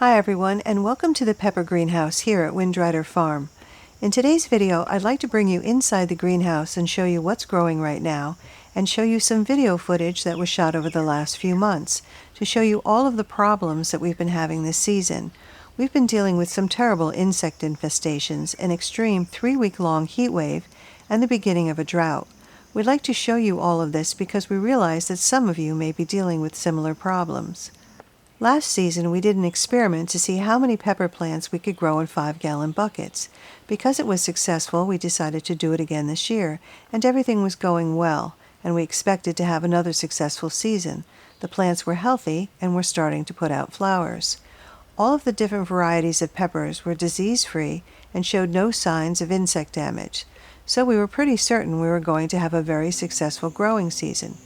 Hi everyone, and welcome to the pepper greenhouse here at Windrider Farm. In today's video, I'd like to bring you inside the greenhouse and show you what's growing right now, and show you some video footage that was shot over the last few months to show you all of the problems that we've been having this season. We've been dealing with some terrible insect infestations, an extreme 3-week-long heat wave, and the beginning of a drought. We'd like to show you all of this because we realize that some of you may be dealing with similar problems. Last season, we did an experiment to see how many pepper plants we could grow in 5-gallon buckets. Because it was successful, we decided to do it again this year, and everything was going well, and we expected to have another successful season. The plants were healthy and were starting to put out flowers. All of the different varieties of peppers were disease-free and showed no signs of insect damage, so we were pretty certain we were going to have a very successful growing season.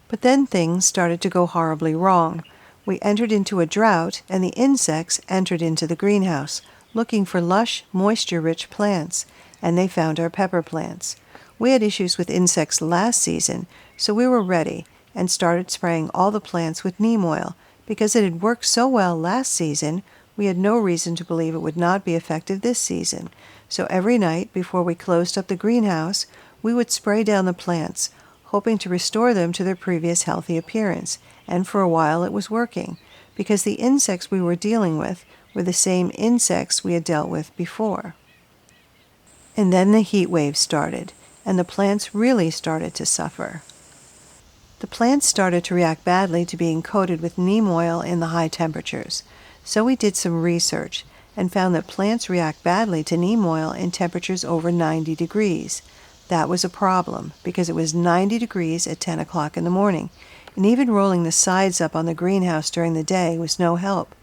But then things started to go horribly wrong. We entered into a drought, and the insects entered into the greenhouse, looking for lush, moisture-rich plants, and they found our pepper plants. We had issues with insects last season, so we were ready and started spraying all the plants with neem oil. Because it had worked so well last season, we had no reason to believe it would not be effective this season. So every night before we closed up the greenhouse, we would spray down the plants, hoping to restore them to their previous healthy appearance, and for a while it was working, because the insects we were dealing with were the same insects we had dealt with before. And then the heat wave started, and the plants really started to suffer. The plants started to react badly to being coated with neem oil in the high temperatures, so we did some research and found that plants react badly to neem oil in temperatures over 90 degrees. That was a problem, because it was 90 degrees at 10 o'clock in the morning, and even rolling the sides up on the greenhouse during the day was no help.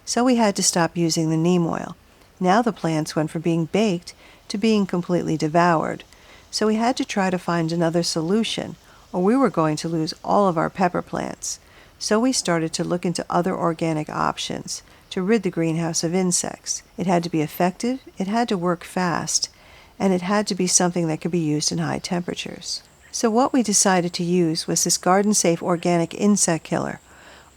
So we had to stop using the neem oil. Now the plants went from being baked to being completely devoured. So we had to try to find another solution, or we were going to lose all of our pepper plants. So we started to look into other organic options to rid the greenhouse of insects. It had to be effective, it had to work fast, and it had to be something that could be used in high temperatures. So what we decided to use was this garden-safe organic insect killer.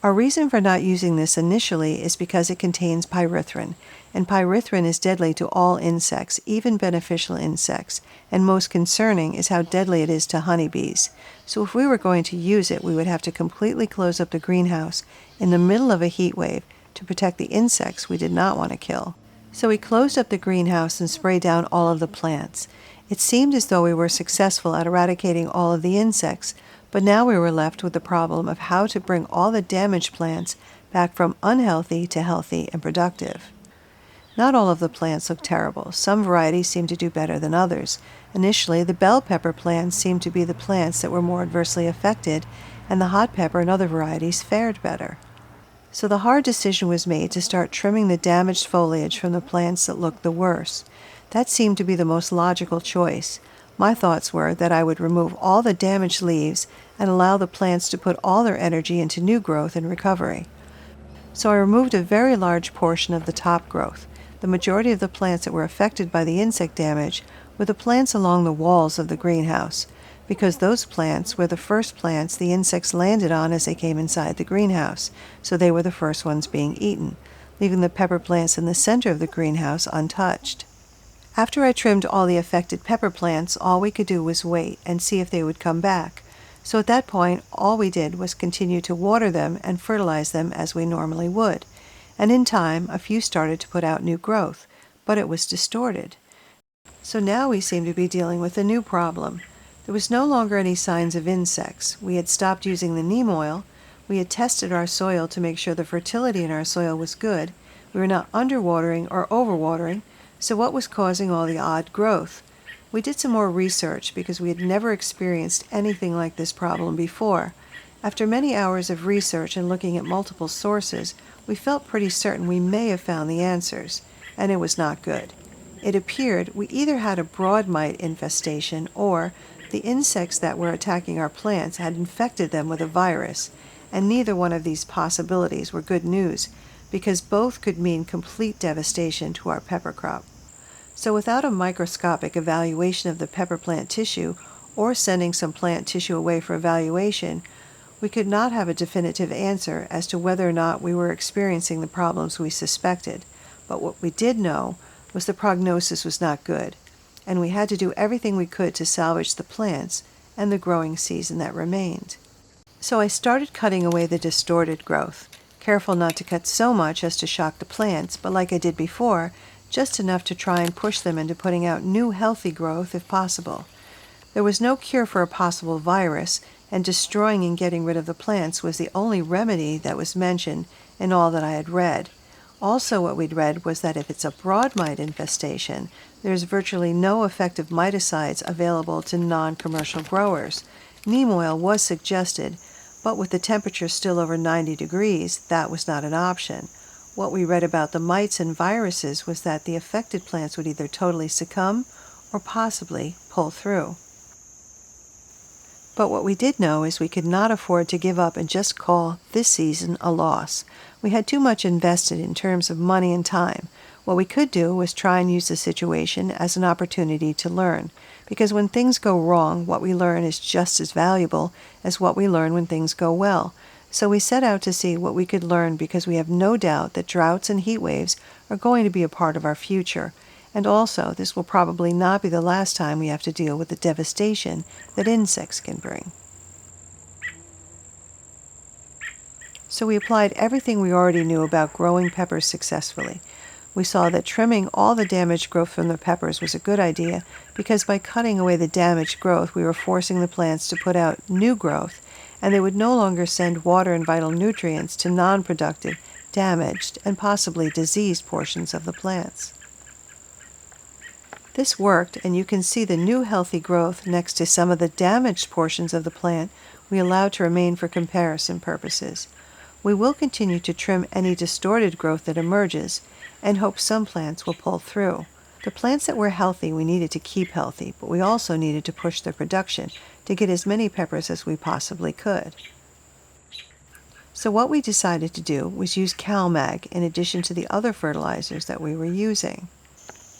Our reason for not using this initially is because it contains pyrethrin, and pyrethrin is deadly to all insects, even beneficial insects, and most concerning is how deadly it is to honeybees. So if we were going to use it, we would have to completely close up the greenhouse in the middle of a heat wave to protect the insects we did not want to kill. So we closed up the greenhouse and sprayed down all of the plants. It seemed as though we were successful at eradicating all of the insects, but now we were left with the problem of how to bring all the damaged plants back from unhealthy to healthy and productive. Not all of the plants looked terrible. Some varieties seemed to do better than others. Initially, the bell pepper plants seemed to be the plants that were more adversely affected, and the hot pepper and other varieties fared better. So the hard decision was made to start trimming the damaged foliage from the plants that looked the worst. That seemed to be the most logical choice. My thoughts were that I would remove all the damaged leaves and allow the plants to put all their energy into new growth and recovery. So I removed a very large portion of the top growth. The majority of the plants that were affected by the insect damage were the plants along the walls of the greenhouse, because those plants were the first plants the insects landed on as they came inside the greenhouse, so they were the first ones being eaten, leaving the pepper plants in the center of the greenhouse untouched. After I trimmed all the affected pepper plants, all we could do was wait and see if they would come back. So at that point, all we did was continue to water them and fertilize them as we normally would. And in time, a few started to put out new growth, but it was distorted. So now we seem to be dealing with a new problem. There was no longer any signs of insects. We had stopped using the neem oil. We had tested our soil to make sure the fertility in our soil was good. We were not underwatering or overwatering. So what was causing all the odd growth? We did some more research because we had never experienced anything like this problem before. After many hours of research and looking at multiple sources, we felt pretty certain we may have found the answers, and it was not good. It appeared we either had a broad mite infestation or the insects that were attacking our plants had infected them with a virus, and neither one of these possibilities were good news, because both could mean complete devastation to our pepper crop. So without a microscopic evaluation of the pepper plant tissue, or sending some plant tissue away for evaluation, We could not have a definitive answer as to whether or not we were experiencing the problems we suspected, but what we did know was the prognosis was not good, and we had to do everything we could to salvage the plants and the growing season that remained. So I started cutting away the distorted growth, careful not to cut so much as to shock the plants, but like I did before, just enough to try and push them into putting out new healthy growth if possible. There was no cure for a possible virus, and destroying and getting rid of the plants was the only remedy that was mentioned in all that I had read. Also what we'd read was that if it's a broad mite infestation, there's virtually no effective miticides available to non-commercial growers. Neem oil was suggested, but with the temperature still over 90 degrees, that was not an option. What we read about the mites and viruses was that the affected plants would either totally succumb or possibly pull through. But what we did know is we could not afford to give up and just call this season a loss. We had too much invested in terms of money and time. What we could do was try and use the situation as an opportunity to learn, because when things go wrong, what we learn is just as valuable as what we learn when things go well. So we set out to see what we could learn, because we have no doubt that droughts and heat waves are going to be a part of our future. And also, this will probably not be the last time we have to deal with the devastation that insects can bring. So we applied everything we already knew about growing peppers successfully. We saw that trimming all the damaged growth from the peppers was a good idea, because by cutting away the damaged growth, we were forcing the plants to put out new growth, and they would no longer send water and vital nutrients to non-productive, damaged, and possibly diseased portions of the plants. This worked, and you can see the new healthy growth next to some of the damaged portions of the plant we allowed to remain for comparison purposes. We will continue to trim any distorted growth that emerges and hope some plants will pull through. The plants that were healthy we needed to keep healthy, but we also needed to push their production to get as many peppers as we possibly could. So what we decided to do was use CalMag in addition to the other fertilizers that we were using.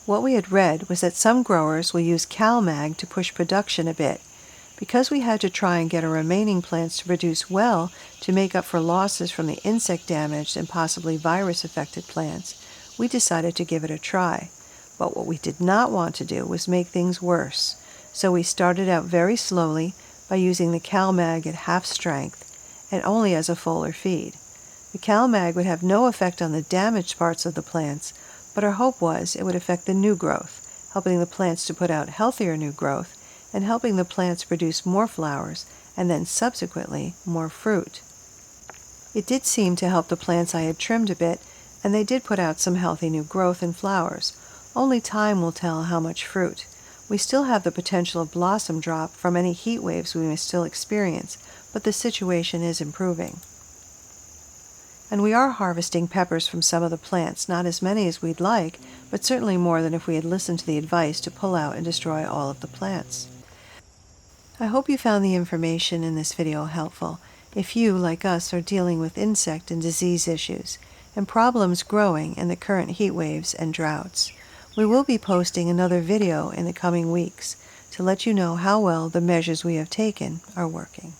What we had read was that some growers will use CalMag to push production a bit. Because we had to try and get our remaining plants to produce well to make up for losses from the insect-damaged and possibly virus-affected plants, we decided to give it a try. But what we did not want to do was make things worse. So we started out very slowly by using the CalMag at half strength and only as a foliar feed. The CalMag would have no effect on the damaged parts of the plants, but our hope was it would affect the new growth, helping the plants to put out healthier new growth and helping the plants produce more flowers and then subsequently more fruit. It did seem to help the plants I had trimmed a bit, and they did put out some healthy new growth and flowers. Only time will tell how much fruit. We still have the potential of blossom drop from any heat waves we may still experience, but the situation is improving. And we are harvesting peppers from some of the plants, not as many as we'd like, but certainly more than if we had listened to the advice to pull out and destroy all of the plants. I hope you found the information in this video helpful if you, like us, are dealing with insect and disease issues and problems growing in the current heat waves and droughts. We will be posting another video in the coming weeks to let you know how well the measures we have taken are working.